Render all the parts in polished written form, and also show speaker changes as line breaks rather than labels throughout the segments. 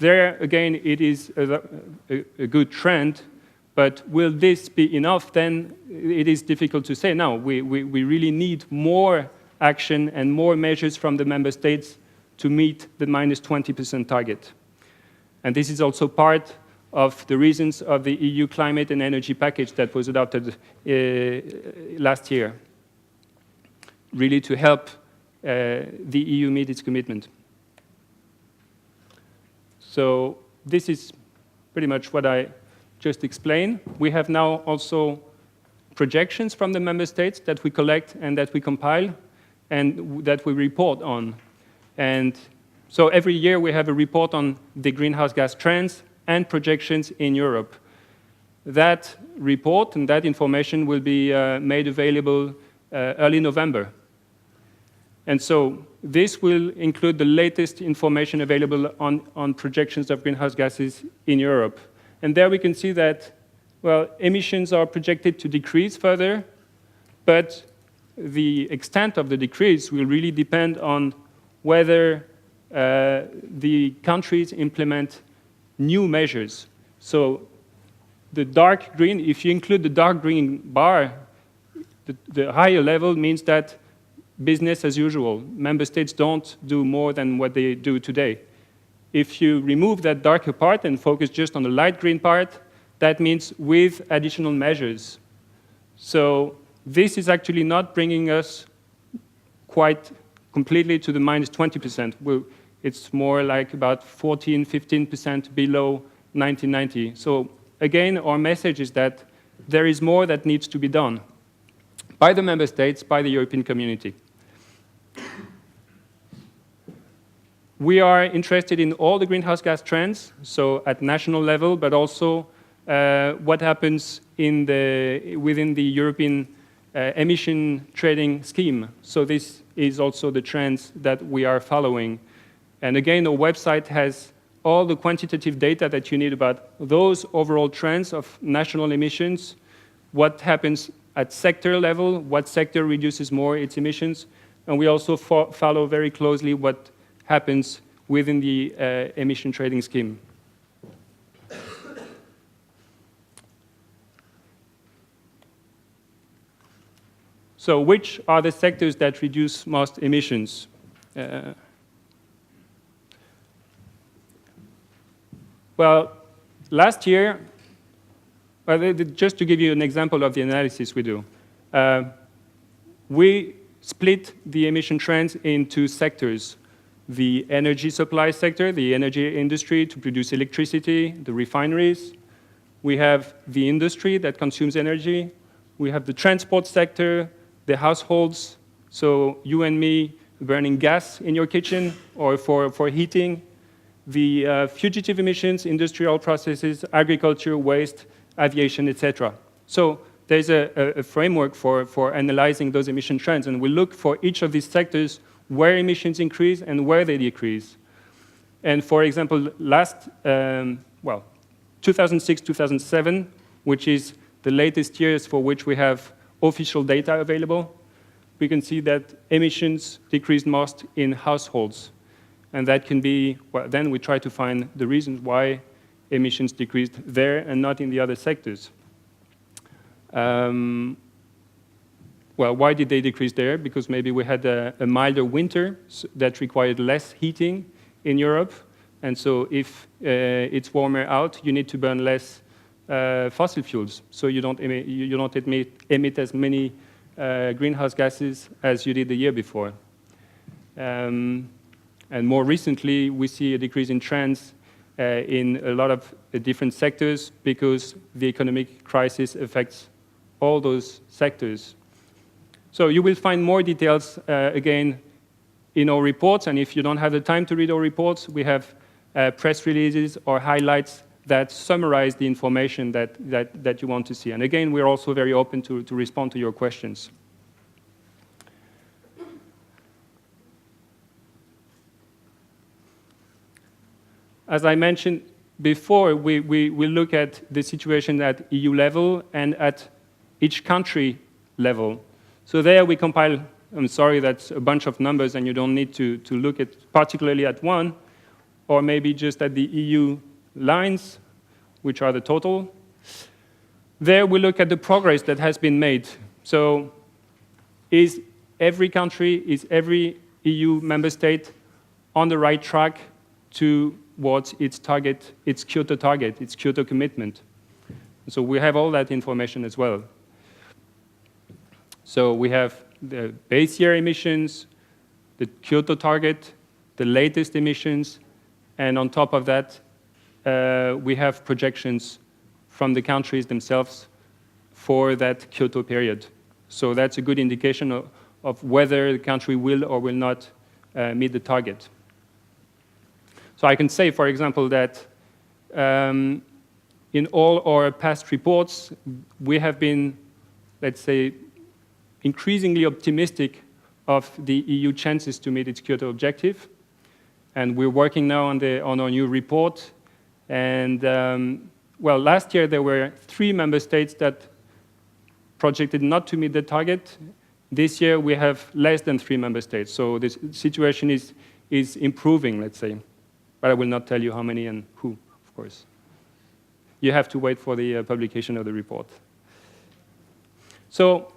there, again, it is a good trend, but will this be enough? Then it is difficult to say. No, we really need more action and more measures from the member states to meet the minus 20% target. And this is also part of the reasons of the EU climate and energy package that was adopted last year, really to help the EU meet its commitment. So this is pretty much what I just explained. We have now also projections from the member states that we collect and that we compile and that we report on. And so every year we have a report on the greenhouse gas trends and projections in Europe. That report and that information will be made available early November. And so this will include the latest information available on projections of greenhouse gases in Europe. And there we can see that, well, emissions are projected to decrease further, but the extent of the decrease will really depend on whether the countries implement new measures. So the dark green, if you include the dark green bar, the higher level means that business as usual. Member states don't do more than what they do today. If you remove that darker part and focus just on the light green part, that means with additional measures. So this is actually not bringing us quite completely to the minus 20%. It's more like about 14, 15% below 1990. So again, our message is that there is more that needs to be done by the member states, by the European community. We are interested in all the greenhouse gas trends, so at national level, but also what happens within the European emission trading scheme. So this is also the trends that we are following. And again, our website has all the quantitative data that you need about those overall trends of national emissions, what happens at sector level, what sector reduces more its emissions, and we also follow very closely what happens within the emission trading scheme. So which are the sectors that reduce most emissions? Well, last year, just to give you an example of the analysis we do, we split the emission trends into sectors. The energy supply sector, the energy industry to produce electricity, the refineries. We have the industry that consumes energy. We have the transport sector, the households, so you and me burning gas in your kitchen or for heating. The fugitive emissions, industrial processes, agriculture, waste, aviation, etc. So there's a framework for analyzing those emission trends, and we look for each of these sectors where emissions increase and where they decrease. And for example, 2006, 2007, which is the latest years for which we have official data available, we can see that emissions decreased most in households. And that can be, well, then we try to find the reasons why emissions decreased there and not in the other sectors. Well, why did they decrease there? Because maybe we had a milder winter that required less heating in Europe. And so if it's warmer out, you need to burn less fossil fuels. So you don't emit as many greenhouse gases as you did the year before. And more recently, we see a decrease in trends in a lot of different sectors because the economic crisis affects all those sectors. So you will find more details, again, in our reports. And if you don't have the time to read our reports, we have press releases or highlights that summarize the information that you want to see. And again, we're also very open to respond to your questions. As I mentioned before, we look at the situation at EU level and at each country level. So there we compile, I'm sorry, that's a bunch of numbers and you don't need to look at particularly at one. or maybe just at the EU lines, which are the total. There we look at the progress that has been made. So is every country, is every EU member state on the right track towards its target, its Kyoto target, its Kyoto commitment? So we have all that information as well. So we have the base year emissions, the Kyoto target, the latest emissions, and on top of that, we have projections from the countries themselves for that Kyoto period. So that's a good indication of whether the country will or will not meet the target. So I can say, for example, that in all our past reports, we have been, let's say, increasingly optimistic of the EU chances to meet its Kyoto objective. And we're working now on our new report. And well, last year there were 3 member states that projected not to meet the target. This year we have less than 3 member states. So this situation is improving, let's say. But I will not tell you how many and who, of course. You have to wait for the publication of the report. So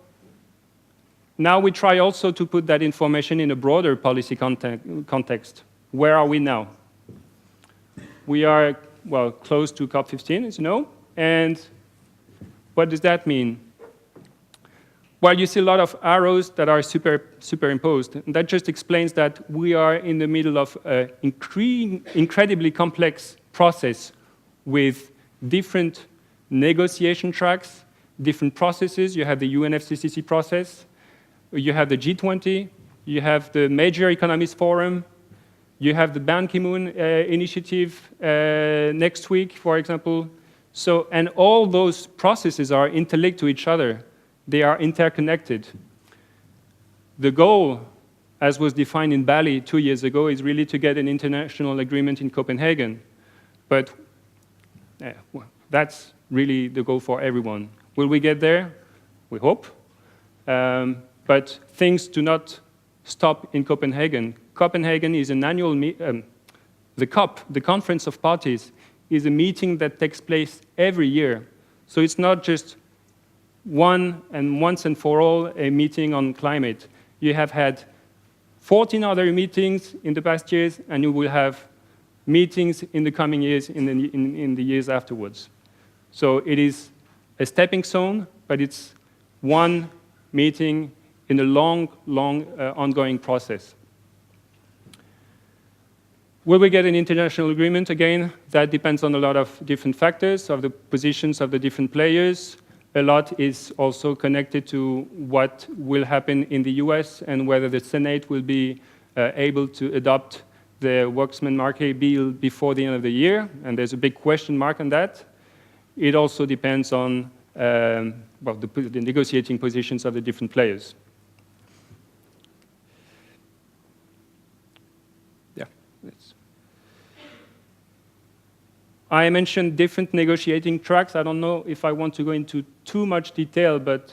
now we try also to put that information in a broader policy context. Where are we now? We are, well, close to COP15, as you know. And what does that mean? Well, you see a lot of arrows that are superimposed. And that just explains that we are in the middle of an incredibly complex process with different negotiation tracks, different processes. You have the UNFCCC process, you have the G20, you have the Major Economies Forum, you have the Ban Ki-moon initiative next week, for example. So, and all those processes are interlinked to each other. They are interconnected. The goal, as was defined in Bali 2 years ago, is really to get an international agreement in Copenhagen. But well, that's really the goal for everyone. Will we get there? We hope. But things do not stop in Copenhagen. Copenhagen is an annual the COP, the Conference of Parties, is a meeting that takes place every year. So it's not just once and for all a meeting on climate. You have had 14 other meetings in the past years, and you will have meetings in the coming years, in the years afterwards. So it is a stepping stone, but it's one meeting in a long, ongoing process. Will we get an international agreement? Again, that depends on a lot of different factors, of the positions of the different players. A lot is also connected to what will happen in the US and whether the Senate will be able to adopt the Workman-Markey bill before the end of the year, and there's a big question mark on that. It also depends on well, the negotiating positions of the different players. Yeah. I mentioned different negotiating tracks. I don't know if I want to go into too much detail, but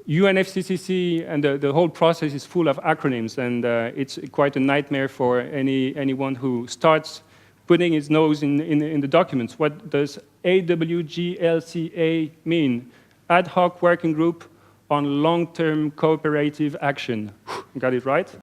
UNFCCC and the whole process is full of acronyms, and it's quite a nightmare for anyone who starts putting his nose in the documents. What does AWGLCA mean? Ad hoc working group on long-term cooperative action. Got it right?